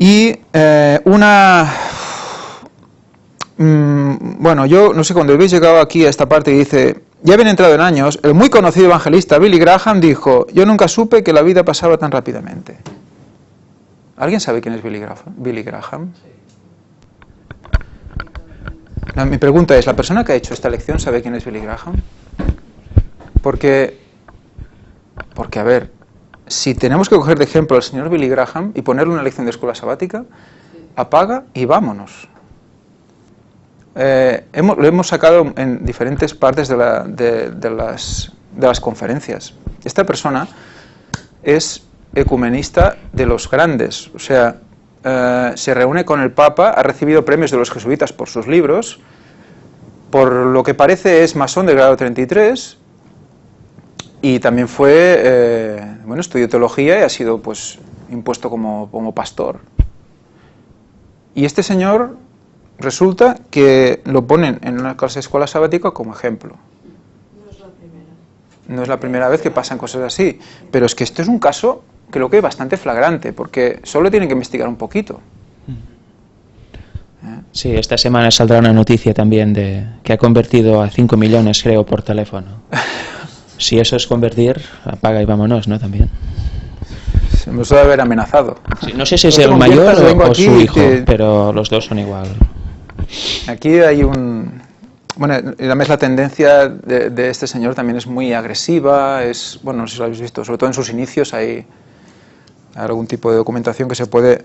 Y bueno, yo no sé, cuando habéis llegado aquí a esta parte y dice, ya habían entrado en años, el muy conocido evangelista Billy Graham dijo, yo nunca supe que la vida pasaba tan rápidamente. ¿Alguien sabe quién es Billy Graham? Mi pregunta es, ¿la persona que ha hecho esta lección sabe quién es Billy Graham? Porque a ver, si tenemos que coger de ejemplo al señor Billy Graham y ponerle una lección de escuela sabática, apaga y vámonos. Lo hemos sacado en diferentes partes de las conferencias. Esta persona es ecumenista de los grandes, o sea, se reúne con el Papa, ha recibido premios de los jesuitas por sus libros, por lo que parece es masón del grado 33, y también estudió teología y ha sido pues impuesto como pastor. Y este señor resulta que lo ponen en una clase de escuela sabática como ejemplo. No es la primera vez que pasan cosas así, pero es que esto es un caso creo que bastante flagrante, porque solo tienen que investigar un poquito. Sí, esta semana saldrá una noticia también de que ha convertido a 5 millones, creo, por teléfono. Si eso es convertir, apaga y vámonos, ¿no? También. Se nos debe haber amenazado. Sí, no sé si es el mayor o su hijo, pero los dos son igual. Aquí hay bueno, además la tendencia de este señor también es muy agresiva, no sé si lo habéis visto, sobre todo en sus inicios hay algún tipo de documentación que se puede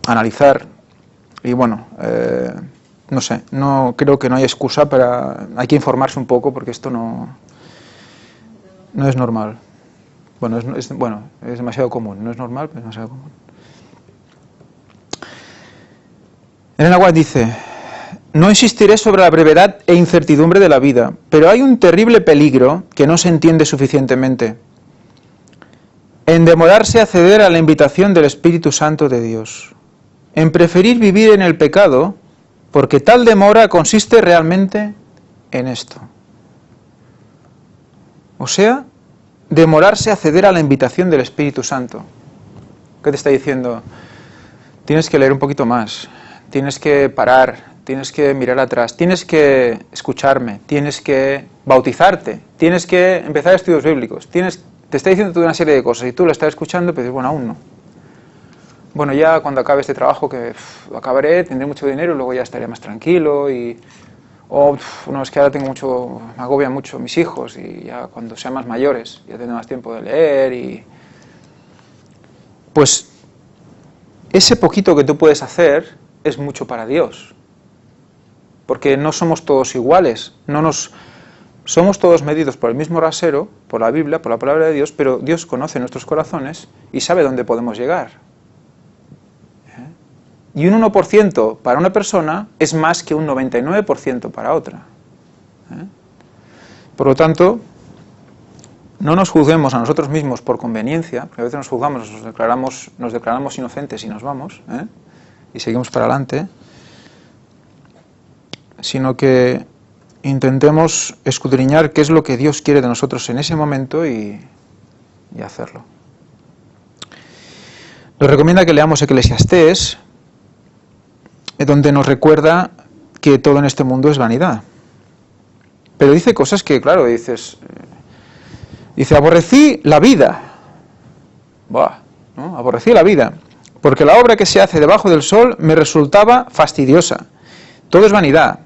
analizar y bueno, no sé, no creo que no hay excusa hay que informarse un poco porque esto no es normal. Bueno, es demasiado común, no es normal, pero es demasiado común. Elena White dice: no insistiré sobre la brevedad e incertidumbre de la vida, pero hay un terrible peligro que no se entiende suficientemente, en demorarse a ceder a la invitación del Espíritu Santo de Dios, en preferir vivir en el pecado, porque tal demora consiste realmente en esto. O sea, demorarse a ceder a la invitación del Espíritu Santo. ¿Qué te está diciendo? Tienes que leer un poquito más, tienes que parar, tienes que mirar atrás, tienes que escucharme, tienes que bautizarte, tienes que empezar estudios bíblicos, te está diciendo toda una serie de cosas y tú lo estás escuchando, pero dices, bueno, aún no. Bueno, ya cuando acabe este trabajo, que lo acabaré, tendré mucho dinero y luego ya estaré más tranquilo no, es que ahora me agobian mucho mis hijos y ya cuando sean más mayores ya tendré más tiempo de leer Pues ese poquito que tú puedes hacer es mucho para Dios. porque no somos todos iguales, somos todos medidos por el mismo rasero, por la Biblia, por la palabra de Dios, pero Dios conoce nuestros corazones y sabe dónde podemos llegar. Y un 1% para una persona es más que un 99% para otra. Por lo tanto, no nos juzguemos a nosotros mismos por conveniencia, porque a veces nos juzgamos, nos declaramos inocentes y nos vamos, y seguimos para adelante, sino que intentemos escudriñar qué es lo que Dios quiere de nosotros en ese momento y hacerlo. Nos recomienda que leamos Eclesiastés, donde nos recuerda que todo en este mundo es vanidad. Pero dice cosas que, claro, dice, aborrecí la vida. Buah, ¿no? Aborrecí la vida, porque la obra que se hace debajo del sol me resultaba fastidiosa. Todo es vanidad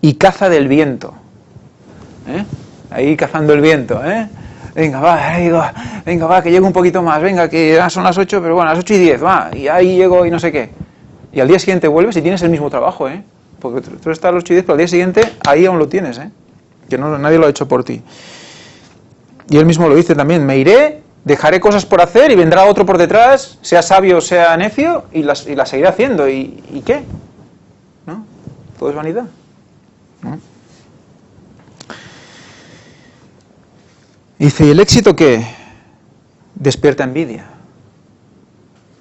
y caza del viento. Ahí cazando el viento, Venga, va, que llego un poquito más, venga, que ya son las 8, pero bueno, las 8:10, va, y ahí llego y no sé qué. Y al día siguiente vuelves y tienes el mismo trabajo, porque tú estás a las 8:10, pero al día siguiente ahí aún lo tienes, que nadie lo ha hecho por ti. Y él mismo lo dice también, me iré, dejaré cosas por hacer y vendrá otro por detrás, sea sabio, sea necio, y las seguiré haciendo. ¿Y qué? ¿No? Todo es vanidad, ¿no? Dice, ¿y el éxito qué? Despierta envidia.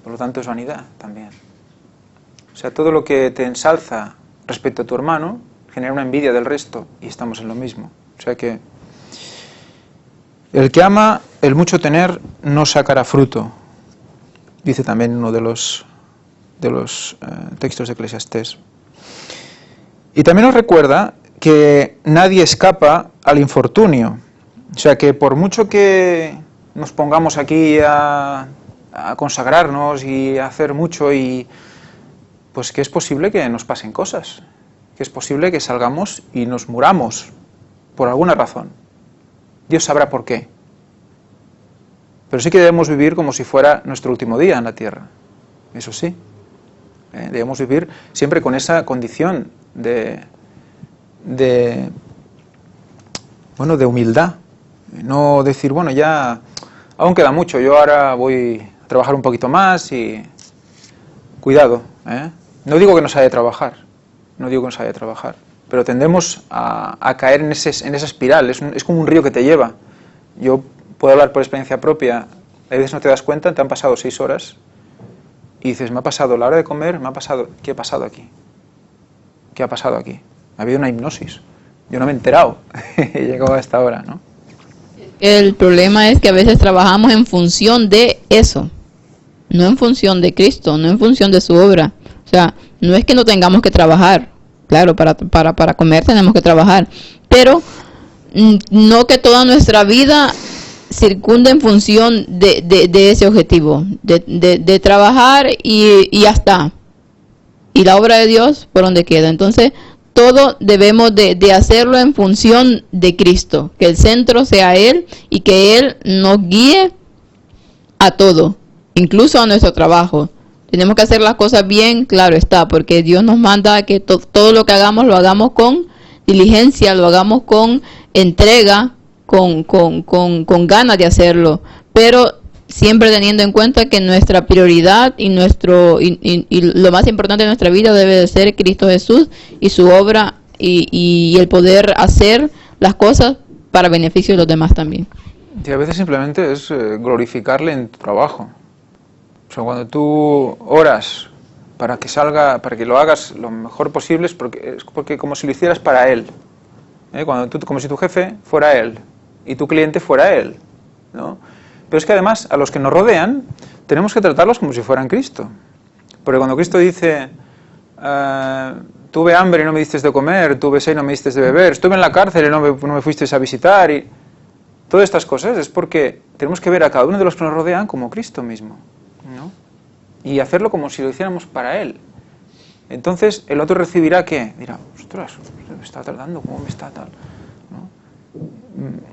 Por lo tanto es vanidad también. O sea, todo lo que te ensalza respecto a tu hermano genera una envidia del resto y estamos en lo mismo. O sea que el que ama el mucho tener no sacará fruto, dice también uno de los textos de Eclesiastés. Y también nos recuerda que nadie escapa al infortunio. O sea que por mucho que nos pongamos aquí a consagrarnos y a hacer mucho, y pues que es posible que nos pasen cosas, que es posible que salgamos y nos muramos por alguna razón. Dios sabrá por qué. Pero sí que debemos vivir como si fuera nuestro último día en la tierra. Eso sí. Debemos vivir siempre con esa condición de humildad. No decir, bueno, ya aún queda mucho, yo ahora voy a trabajar un poquito más y... Cuidado, No digo que no se haya de trabajar, pero tendemos a caer en esa espiral, es como un río que te lleva. Yo puedo hablar por experiencia propia, a veces no te das cuenta, te han pasado 6 horas y dices, me ha pasado la hora de comer, ¿qué ha pasado aquí? ¿Qué ha pasado aquí? Ha habido una hipnosis, yo no me he enterado, he llegado a esta hora, ¿no? El problema es que a veces trabajamos en función de eso, no en función de Cristo, no en función de su obra. O sea, no es que no tengamos que trabajar, claro, para comer tenemos que trabajar, pero no que toda nuestra vida circunda en función de ese objetivo, de trabajar y ya está. Y la obra de Dios por donde queda. Entonces, todo debemos de hacerlo en función de Cristo, que el centro sea Él y que Él nos guíe a todo, incluso a nuestro trabajo. Tenemos que hacer las cosas bien, claro está, porque Dios nos manda que todo lo que hagamos lo hagamos con diligencia, lo hagamos con entrega, con ganas de hacerlo, pero siempre teniendo en cuenta que nuestra prioridad y lo más importante de nuestra vida debe de ser Cristo Jesús y su obra y el poder hacer las cosas para beneficio de los demás también. Y a veces simplemente es glorificarle en tu trabajo. O sea, cuando tú oras para que lo hagas lo mejor posible, es porque como si lo hicieras para Él. Como si tu jefe fuera Él y tu cliente fuera Él, ¿no? Pero es que además a los que nos rodean tenemos que tratarlos como si fueran Cristo. Porque cuando Cristo dice, tuve hambre y no me diste de comer, tuve sed y no me diste de beber, estuve en la cárcel y no me fuisteis a visitar, y todas estas cosas es porque tenemos que ver a cada uno de los que nos rodean como Cristo mismo, ¿no? Y hacerlo como si lo hiciéramos para Él. Entonces el otro recibirá ¿qué? Dirá, ostras, me está tratando, ¿cómo me está tal? ¿No?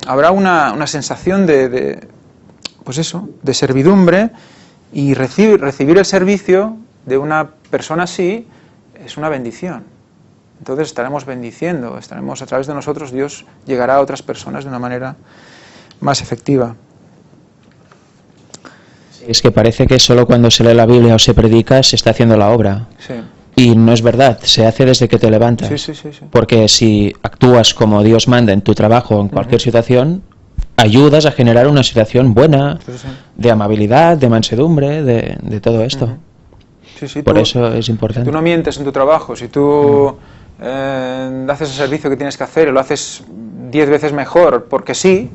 Habrá una sensación de servidumbre, y recibir el servicio de una persona así es una bendición. entonces estaremos bendiciendo, estaremos a través de nosotros, Dios llegará a otras personas de una manera más efectiva. Es que parece que solo cuando se lee la Biblia o se predica se está haciendo la obra. Sí. Y no es verdad, se hace desde que te levantas. Sí. Porque si actúas como Dios manda en tu trabajo o en cualquier situación, ayudas a generar una situación buena, de amabilidad, de mansedumbre, de todo esto. Sí, Por eso es importante. Si tú no mientes en tu trabajo, si tú haces el servicio que tienes que hacer y lo haces 10 veces mejor porque sí,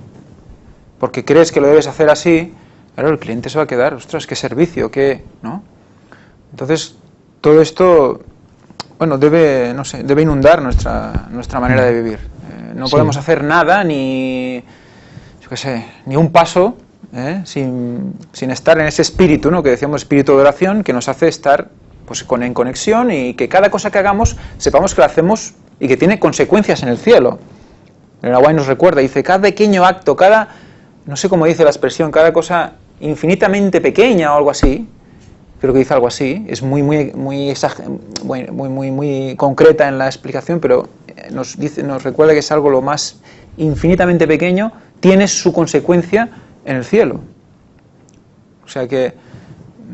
porque crees que lo debes hacer así, claro, el cliente se va a quedar, ostras, qué servicio, qué, ¿no? Entonces, todo esto, bueno, debe inundar nuestra manera de vivir. No podemos hacer nada, ni, yo qué sé, ni un paso, sin estar en ese espíritu, ¿no? Que decíamos, espíritu de oración, que nos hace estar pues en conexión y que cada cosa que hagamos sepamos que lo hacemos y que tiene consecuencias en el cielo. El Aguay nos recuerda, dice, cada pequeño acto, no sé cómo dice la expresión, cada cosa infinitamente pequeña o algo así, creo que dice algo así, es muy concreta en la explicación, pero nos recuerda que es algo lo más infinitamente pequeño, tiene su consecuencia en el cielo. O sea que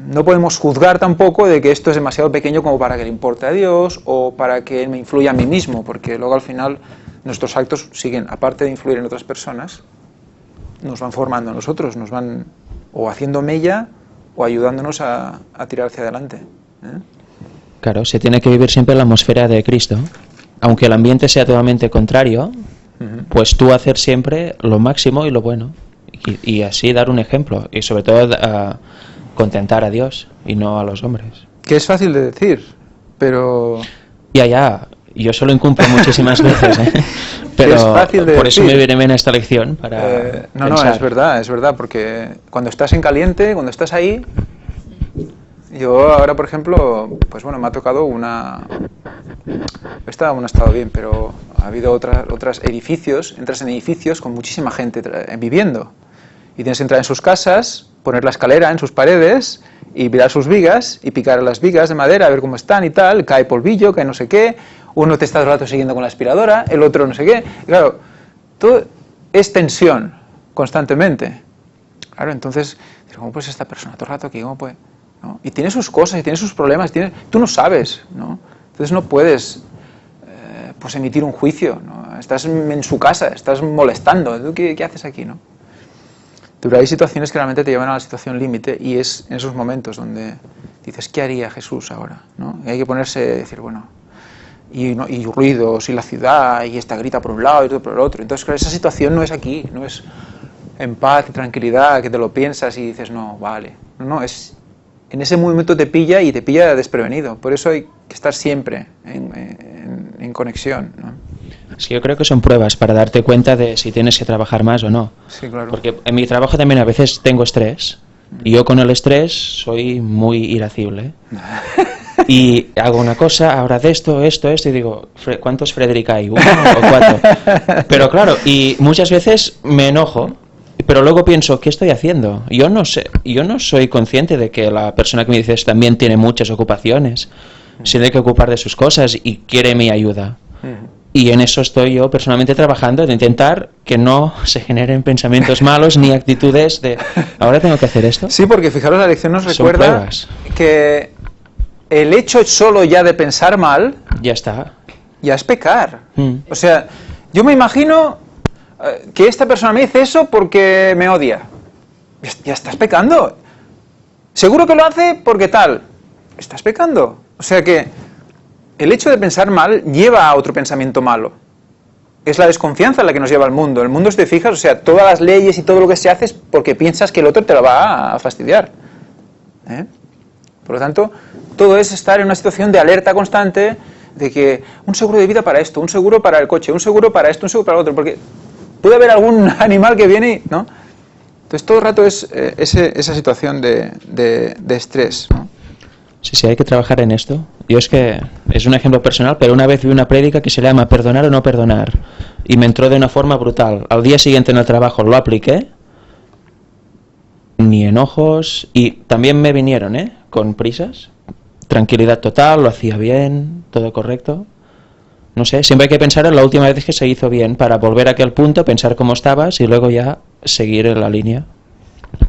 no podemos juzgar tampoco de que esto es demasiado pequeño como para que le importe a Dios o para que Él me influya a mí mismo, porque luego al final nuestros actos siguen, aparte de influir en otras personas, nos van formando a nosotros, nos van o haciendo mella o ayudándonos a tirar hacia adelante. Claro, se tiene que vivir siempre en la atmósfera de Cristo. Aunque el ambiente sea totalmente contrario, pues tú hacer siempre lo máximo y lo bueno. Y así dar un ejemplo. Y sobre todo contentar a Dios y no a los hombres. Que es fácil de decir, pero... Ya, yo solo incumplo muchísimas veces, pero es fácil de por eso decir. me viene bien esta lección para No, pensar. es verdad, porque cuando estás en caliente, cuando estás ahí, yo ahora, por ejemplo, pues bueno, me ha tocado esta aún no ha estado bien, pero ha habido otras edificios, entras en edificios con muchísima gente viviendo, y tienes que entrar en sus casas, poner la escalera en sus paredes, y mirar sus vigas, y picar las vigas de madera, a ver cómo están y tal, cae polvillo, cae no sé qué, uno te está todo el rato siguiendo con la aspiradora, el otro no sé qué, y claro, todo es tensión, constantemente. Claro, entonces, ¿cómo puede ser esta persona todo el rato aquí? ¿Cómo puede? ¿No? Y tiene sus cosas, y tiene sus problemas, tú no sabes, ¿no? Entonces no puedes pues emitir un juicio, ¿no? Estás en su casa, estás molestando, ¿tú qué haces aquí, no? Pero hay situaciones que realmente te llevan a la situación límite, y es en esos momentos donde dices, ¿qué haría Jesús ahora? ¿No? Y hay que ponerse, decir, bueno, y ruidos, y la ciudad, y esta grita por un lado y todo por el otro. Entonces, claro, esa situación no es aquí, no es en paz y tranquilidad, que te lo piensas y dices, no, vale. No, es en ese momento te pilla y te pilla desprevenido. Por eso hay que estar siempre en conexión, ¿no? Sí, yo creo que son pruebas para darte cuenta de si tienes que trabajar más o no. Sí, claro. Porque en mi trabajo también a veces tengo estrés. Y yo con el estrés soy muy irascible. Y hago una cosa, ahora de esto, y digo, ¿cuántos Frederick hay? ¿1 o 4? Pero claro, y muchas veces me enojo, pero luego pienso, ¿qué estoy haciendo? Yo no soy consciente de que la persona que me dices también tiene muchas ocupaciones, se tiene que ocupar de sus cosas y quiere mi ayuda. Y en eso estoy yo personalmente trabajando, de intentar que no se generen pensamientos malos ni actitudes de, ¿ahora tengo que hacer esto? Sí, porque fijaros, la lección nos recuerda pruebas. Que el hecho solo ya de pensar mal, Ya está. ya es pecar. O sea, yo me imagino que esta persona me dice eso porque me odia. Ya estás pecando. Seguro que lo hace porque tal. Estás pecando. O sea que el hecho de pensar mal lleva a otro pensamiento malo. Es la desconfianza la que nos lleva al mundo. El mundo, si te fijas, o sea, todas las leyes y todo lo que se hace es porque piensas que el otro te lo va a fastidiar. Por lo tanto, todo es estar en una situación de alerta constante de que un seguro de vida para esto, un seguro para el coche, un seguro para esto, un seguro para el otro, porque puede haber algún animal que viene, ¿no? Entonces todo el rato es esa situación de estrés, ¿no? Sí, hay que trabajar en esto. Yo es que es un ejemplo personal, pero una vez vi una prédica que se llama Perdonar o no perdonar, y me entró de una forma brutal. Al día siguiente en el trabajo lo apliqué, ni enojos, y también me vinieron, con prisas, tranquilidad total, lo hacía bien, todo correcto, No sé, siempre hay que pensar en la última vez que se hizo bien para volver a aquel punto, pensar cómo estabas y luego ya seguir en la línea.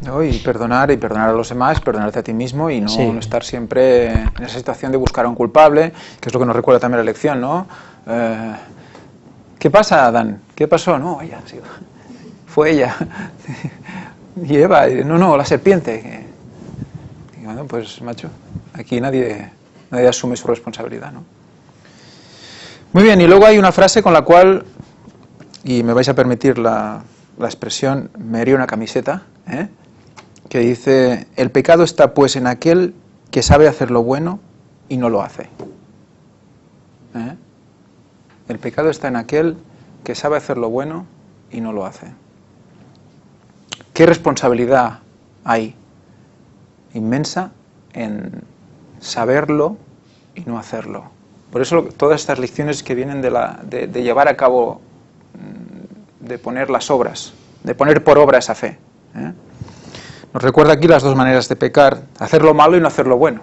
¿No? Y perdonar a los demás, perdonarte a ti mismo y no, Sí. no estar siempre en esa situación de buscar a un culpable, que es lo que nos recuerda también la lección, ¿no? ¿Qué pasa, Adán? ¿Qué pasó? No, ella, sí, fue ella. Y Eva, no, la serpiente. Y bueno, pues macho, aquí nadie asume su responsabilidad, ¿no? Muy bien, y luego hay una frase con la cual, y me vais a permitir la expresión, me haría una camiseta, que dice: el pecado está pues en aquel que sabe hacer lo bueno y no lo hace. El pecado está en aquel que sabe hacer lo bueno y no lo hace. ¿Qué responsabilidad hay inmensa en saberlo y no hacerlo? Por eso todas estas lecciones que vienen de llevar a cabo, de poner las obras, de poner por obra esa fe. Nos recuerda aquí las dos maneras de pecar: hacer lo malo y no hacer lo bueno.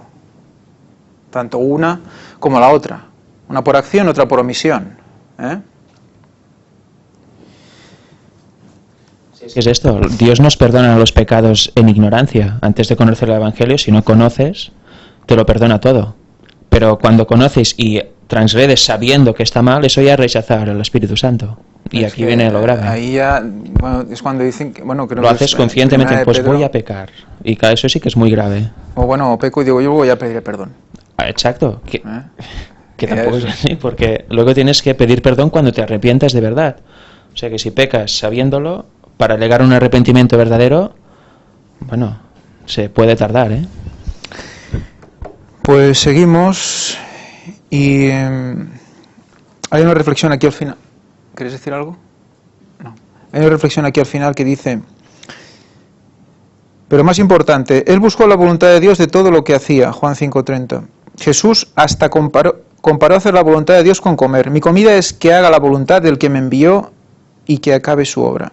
Tanto una como la otra. Una por acción, otra por omisión. ¿Qué es esto? Dios nos perdona los pecados en ignorancia. Antes de conocer el Evangelio, si no conoces, te lo perdona todo. Pero cuando conoces y transgredes sabiendo que está mal, eso ya es rechazar al Espíritu Santo. Y Es aquí que viene lo grave. Ahí ya, bueno, es cuando dicen que, bueno, creo Lo que haces es, conscientemente, primera de pues Pedro, voy a pecar. Y eso sí que es muy grave. o peco y digo, yo voy a pedir perdón. Exacto. Que Que tampoco es eso. así, porque luego tienes que pedir perdón cuando te arrepientas de verdad. O sea que si pecas sabiéndolo, para llegar a un arrepentimiento verdadero, bueno, se puede tardar, ¿eh? Pues seguimos y hay una reflexión aquí al final. ¿Queréis decir algo? No. Hay una reflexión aquí al final que dice: pero más importante, él buscó la voluntad de Dios de todo lo que hacía, Juan 5:30. Jesús hasta comparó hacer la voluntad de Dios con comer. Mi comida es que haga la voluntad del que me envió y que acabe su obra.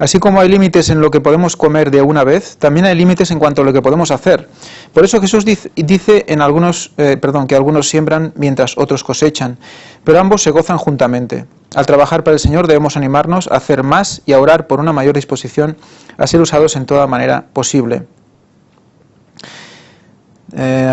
Así como hay límites en lo que podemos comer de una vez, también hay límites en cuanto a lo que podemos hacer. Por eso Jesús dice que algunos siembran mientras otros cosechan, pero ambos se gozan juntamente. Al trabajar para el Señor debemos animarnos a hacer más y a orar por una mayor disposición a ser usados en toda manera posible.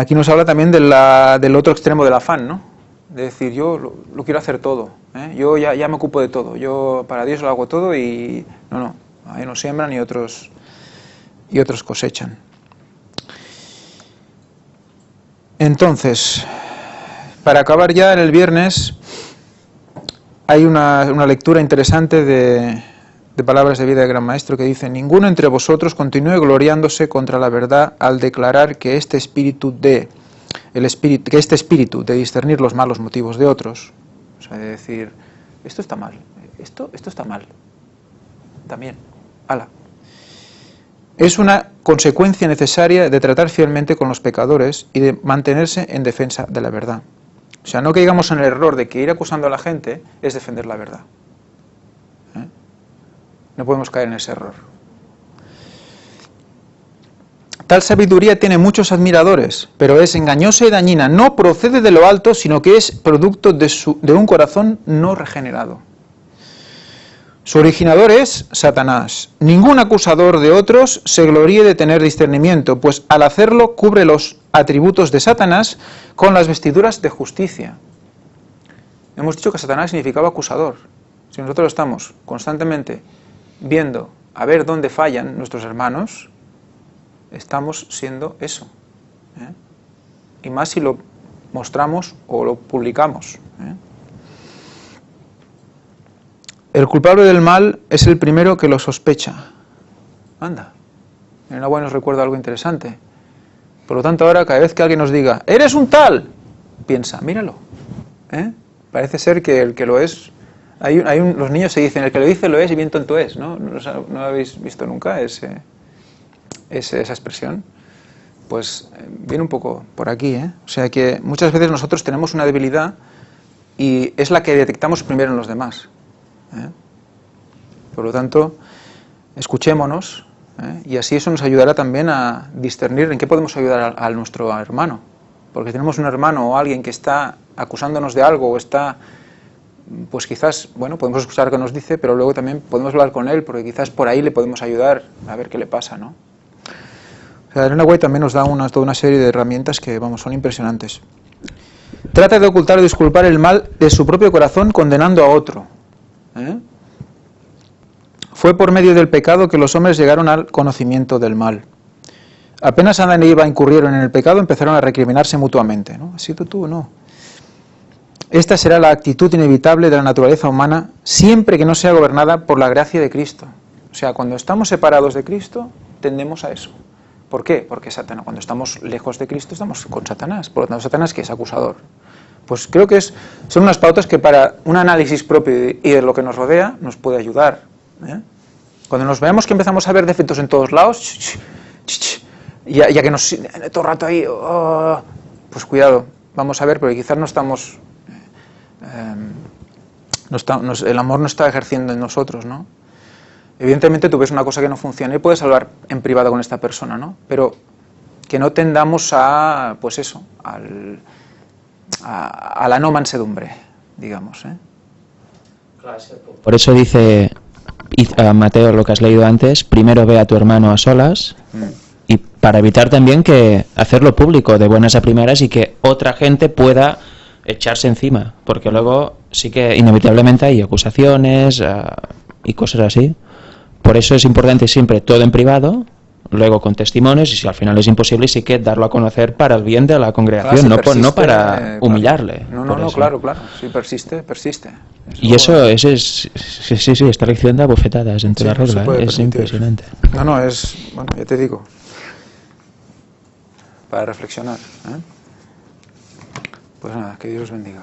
Aquí nos habla también del otro extremo del afán, ¿no? De decir, yo lo quiero hacer todo, yo ya me ocupo de todo, yo para Dios lo hago todo y no, ahí unos siembran y otros cosechan. Entonces, para acabar ya en el viernes, hay una lectura interesante de Palabras de Vida del Gran Maestro que dice: ninguno entre vosotros continúe gloriándose contra la verdad al declarar que este espíritu de discernir los malos motivos de otros, o sea, de decir, esto está mal, esto está mal, también, ala. Es una consecuencia necesaria de tratar fielmente con los pecadores y de mantenerse en defensa de la verdad. O sea, no caigamos en el error de que ir acusando a la gente es defender la verdad. No podemos caer en ese error. Tal sabiduría tiene muchos admiradores, pero es engañosa y dañina. No procede de lo alto, sino que es producto de un corazón no regenerado. Su originador es Satanás. Ningún acusador de otros se gloríe de tener discernimiento, pues al hacerlo cubre los atributos de Satanás con las vestiduras de justicia. Hemos dicho que Satanás significaba acusador. Si nosotros estamos constantemente viendo a ver dónde fallan nuestros hermanos, estamos siendo eso. Y más si lo mostramos o lo publicamos. El culpable del mal es el primero que lo sospecha. Anda, en el agua nos recuerda algo interesante. Por lo tanto, ahora cada vez que alguien nos diga, ¡eres un tal!, piensa, míralo. Parece ser que el que lo es... los niños se dicen, el que lo dice lo es y bien tonto es, ¿no? ¿No habéis visto nunca esa expresión? Pues viene un poco por aquí, O sea que muchas veces nosotros tenemos una debilidad y es la que detectamos primero en los demás. Por lo tanto, escuchémonos, y así eso nos ayudará también a discernir en qué podemos ayudar a nuestro hermano, porque tenemos un hermano o alguien que está acusándonos de algo o está, pues quizás, bueno, podemos escuchar lo que nos dice, pero luego también podemos hablar con él, porque quizás por ahí le podemos ayudar a ver qué le pasa, ¿no? O sea, Elena White también nos da toda una serie de herramientas que, vamos, son impresionantes. Trata de ocultar o disculpar el mal de su propio corazón condenando a otro. Fue por medio del pecado que los hombres llegaron al conocimiento del mal. Apenas Adán y Eva incurrieron en el pecado, empezaron a recriminarse mutuamente, ¿no? ¿Has sido tú o no? Esta será la actitud inevitable de la naturaleza humana siempre que no sea gobernada por la gracia de Cristo. O sea, cuando estamos separados de Cristo, tendemos a eso. ¿Por qué? Porque Satanás, cuando estamos lejos de Cristo, estamos con Satanás. Por lo tanto, Satanás, ¿qué es? Acusador. Pues creo que son unas pautas que para un análisis propio y de lo que nos rodea nos puede ayudar. Cuando nos veamos que empezamos a ver defectos en todos lados, ya que nos todo el rato ahí, pues cuidado, vamos a ver, porque quizás no estamos, el amor no está ejerciendo en nosotros, ¿no? Evidentemente tú ves una cosa que no funciona y puedes hablar en privado con esta persona, ¿no? Pero que no tendamos a, pues eso, a la no mansedumbre, digamos, Por eso dice Mateo, lo que has leído antes, primero ve a tu hermano a solas, y para evitar también que hacerlo público de buenas a primeras y que otra gente pueda echarse encima, porque luego sí que inevitablemente hay acusaciones y cosas así. Por eso es importante siempre todo en privado, luego con testimonios, y si al final es imposible, sí que darlo a conocer para el bien de la congregación, claro, no para humillarle. No, claro, si persiste. Y eso es esta lección da bofetadas en toda regla, es impresionante. Bueno, ya te digo, para reflexionar. Pues nada, que Dios os bendiga.